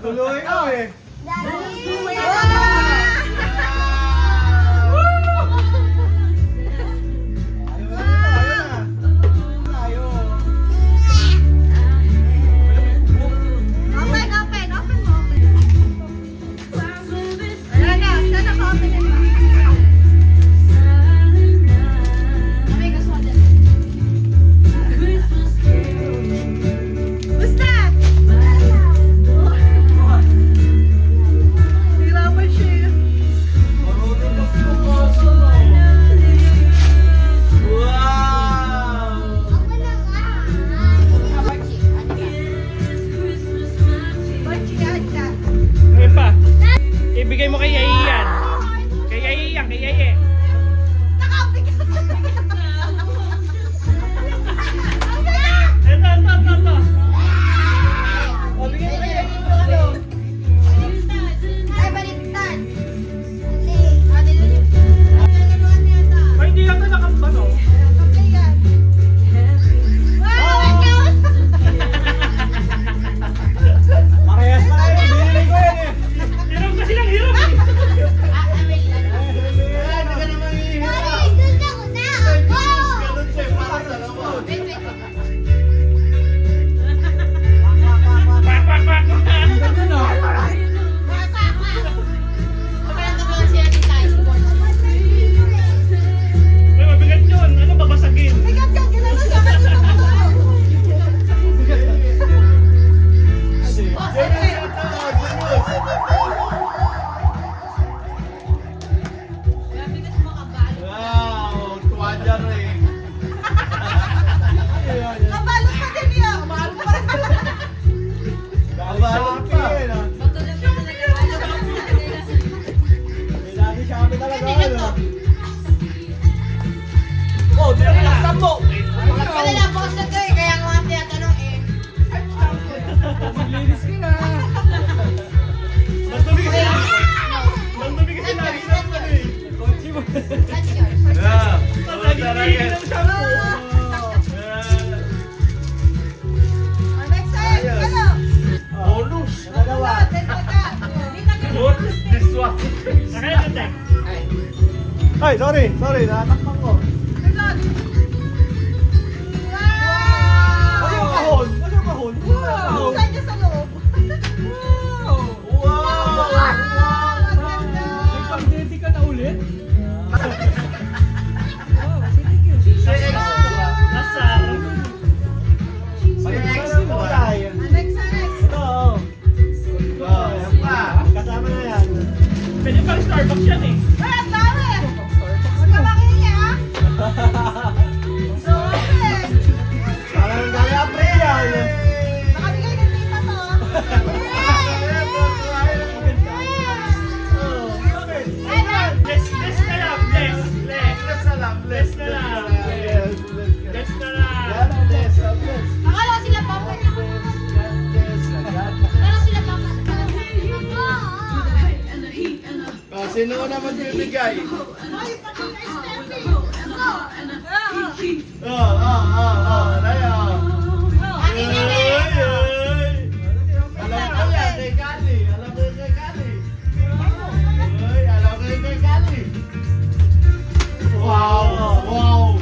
Tuloy ka eh. Ibigay mo kay Yaya yan. Kay Yaya yan, kay Yaya. Ito. O, bigay mo kay Yaya yung ano. Ay, baliktad. Ay, hindi yata nakamba, no? Parehas pa kayo. Binili ko yan eh. Hirap kasi lang, hirap eh. Hindi ka naman hihira. Ganun siya. Parang dalawa. Pak. Ay, mabigat yun. Ano babasagin? Wow, tuwa dyan rin. Kabalot pa. Kailangan Shopee talaga. Ano? Oh, di na kinaksan mo. Maglinis ka na. Nagdumi kasi lagi sa mga eh. Kotse mo. That's yours. Yeah. Lagi tingin ng shampoo. Bonus. Dalawa. Bonus this one. Nakaya ka, Tek. Ay, sorry. Natakpan ko. Ano yung kahon? Wow! Pag-ready ka na ulit? Nasar. Kasama na yan. Pwede pang Starbucks yan eh. Parang dali apre yan. Bless na lang, bless. Bless na lang. Bless na lang. Sino naman bibigay? Alam ko yan, kay Kali. Alam ko yan kay Kali. Alam ko yan kay Kali. Wow!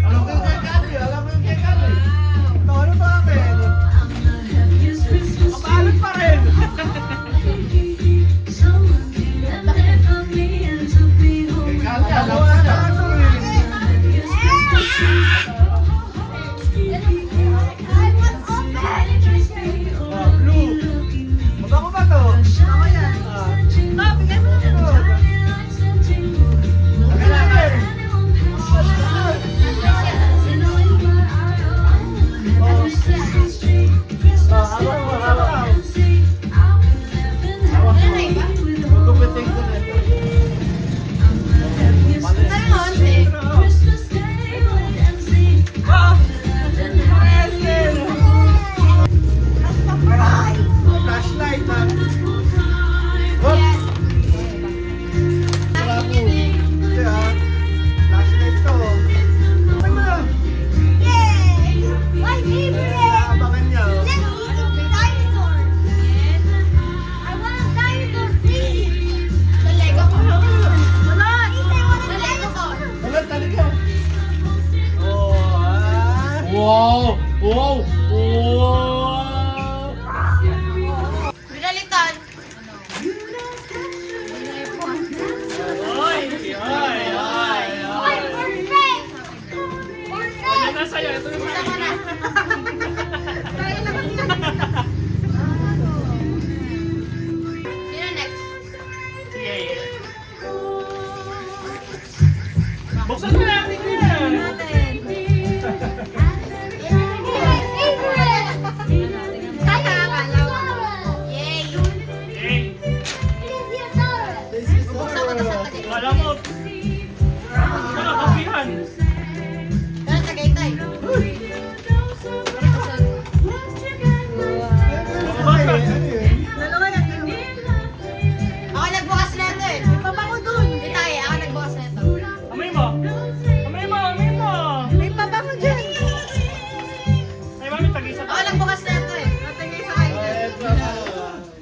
Alam ko yan kay Kali. Alam ko yan kay Kali. Ano ba akin? Kabalot pa rin. Kay Kali, alam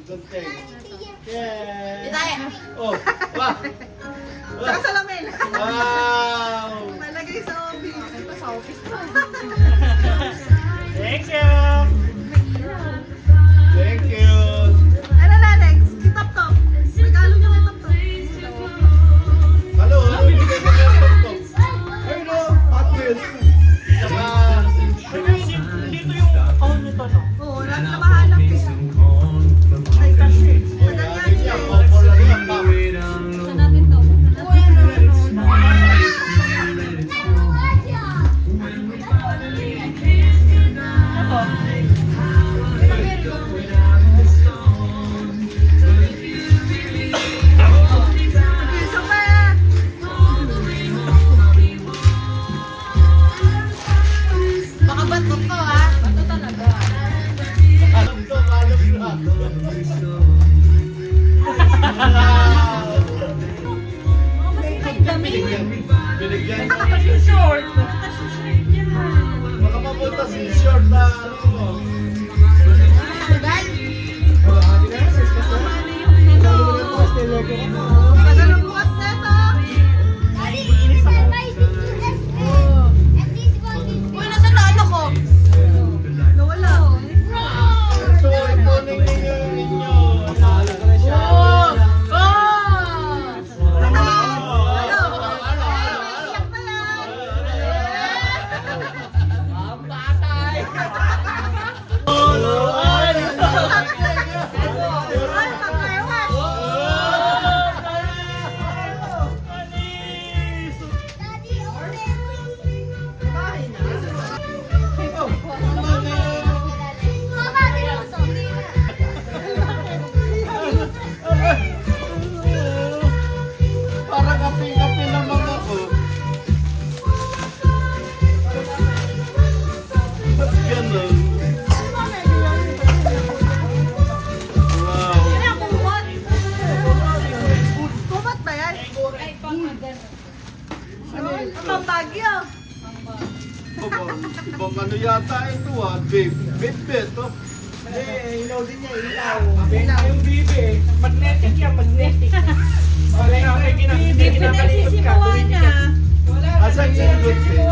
Gunting. Yeah. Itaya. Oh, wow. Tsaka salamin. Wow. Malagay sa office. Ito sa office to. Thank you! Thank you. Ano na next? Kitap-top. Regalo niyo kay Top-top. Hello, bibigay ko kayo ng laptop. Ayun o, Hot Wheels. Saka, Dito yung phone nito, no? Oo, namahanap eh. Ay, kasi. Tagal yan eh. popular yan ba? Isa pa. Baka bato to ha. Bato talaga. Alam to, alam na. Binigyan. Binigyan. Short! Baka mapunta si short na ano mo. Tagal ng bukas na ito. Uy, nasa na ano ko? Nawala. So, ipunin ninyo yung inyo. Mahal ko na siya. Ay, pagkayawan. Parang kapi-kapi naman ako. Ba't ganun? Wow. Yan ang kumot. Kumot ba yan? Ang Baguio. Ibang ano yata ito babe. Bit-bit, oh. Ilaw din niya, ilaw. Ilaw yung bibi. Magnetic yan, magnetic. Wala yung hindi kinakalikot ka. Tumitikit. Asan yung good thing?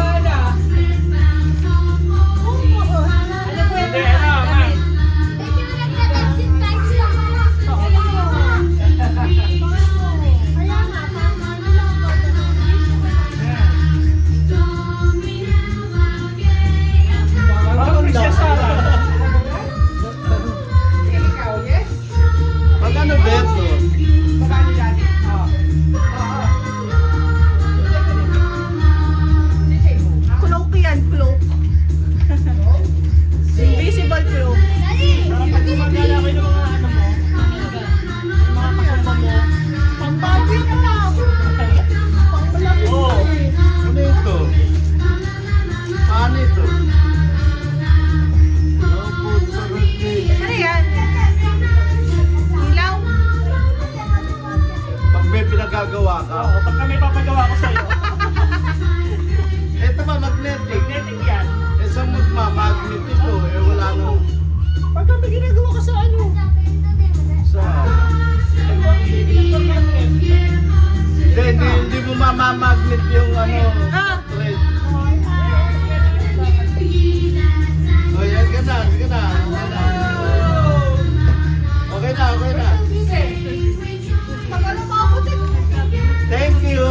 Hindi, ano, ma. Parang Princess Sarah. Pag ano beto? Cloak yan, cloak. Invisible cloak. Pag gumagala kayo ng mga ano mo, mga kasama mo, Pang Baguio na lang. Pang malapit. oh, Ano ito? Ano ito? Oh, puto rugby. Ano yan? Ilaw? Pag may pinagagawa ka. oo, pag kami papagawa ko sa'yo, Ito ba magnetic? magnetic yan. Isang magmamagnet ito. Eh wala nang Pag kami ginagawa ko sa ano, sa... Hindi mo mamamagnet yung ano. Ah. Thread. Oh, yan ka na. Sige na. Okay na. Okay na. Pag ano makaputin? Thank you.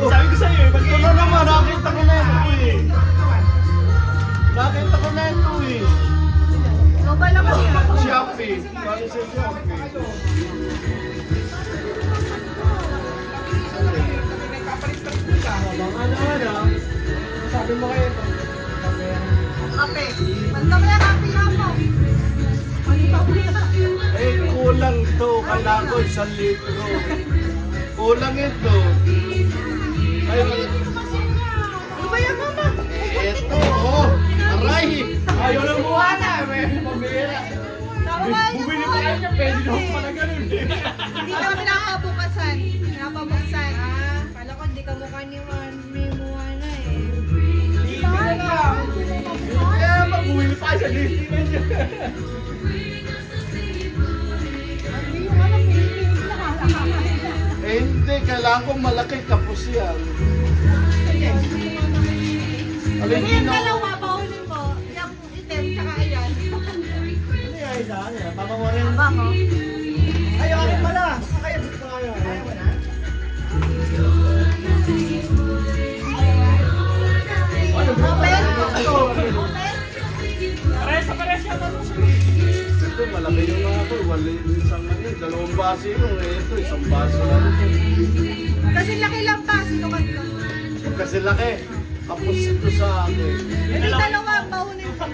sabi ko sa'yo, pag Ito na naman. Nakita ko na ito eh. Nakita ko na ito eh. Mobile naman yan. Shopee. Paano sa Shopee? sabi mo kayo, Kape. Basta mo yan, kape na mo. Eh, kulang to. Kailangan ko 1 litro. Kulang ito. Ay, Ano ba yan, mama? ito. Oh, aray. ayaw lang buha na, may pambira. Bumili pa kayo niya, pwede na ako pala ganun. Hindi ka pinapabukasan. Pinapabuksan. Kala ko di ka mukha ni Moana eh. pa sa Disneyland yun. Hindi yung ano, Philippines na kakakain. Eh hindi, kailangan ko malaki kapos yan. Alin Yung din dalawa, paunin mo. Yung itim, tsaka ayan. Ano yung isa? Ano yan? Papa mo rin? Abang, oh. Ay, akin pala. Kaya gusto ko kayo. Kaya mo na? Ano ba? Open? Open. Open? Pares siya tanong sa ito, malaki yung mga ito. Wala yung isang ano, dalawang baso yun. Ito, isang baso lang. Kasi laki lang pa, sinukat ko. Kasi laki. Kapos ito sa akin. Hindi dalawa, paunin mo.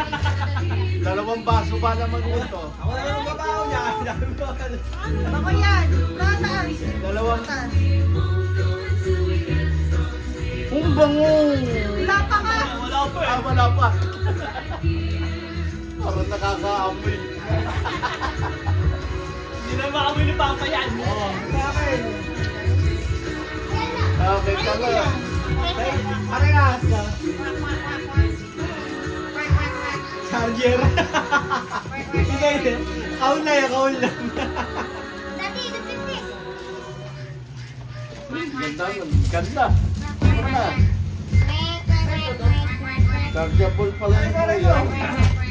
Dalawang baso ba naman ito? Ako na yung babaw niya. Dami mo. Bako yan. Taas. Dalawang... Taas. Ang bango! Wala pa ka. Wala pa Ah, wala pa. Parang nakakaamoy. Hindi na makamoy ni Papa yan. Oo. Bakit? Okay ka lang. Parehas. Charger. Hindi. Kaul na yan, kaul lang. Dati, dipit. Ganda, ganda. Ganda. Chargeable pala ito.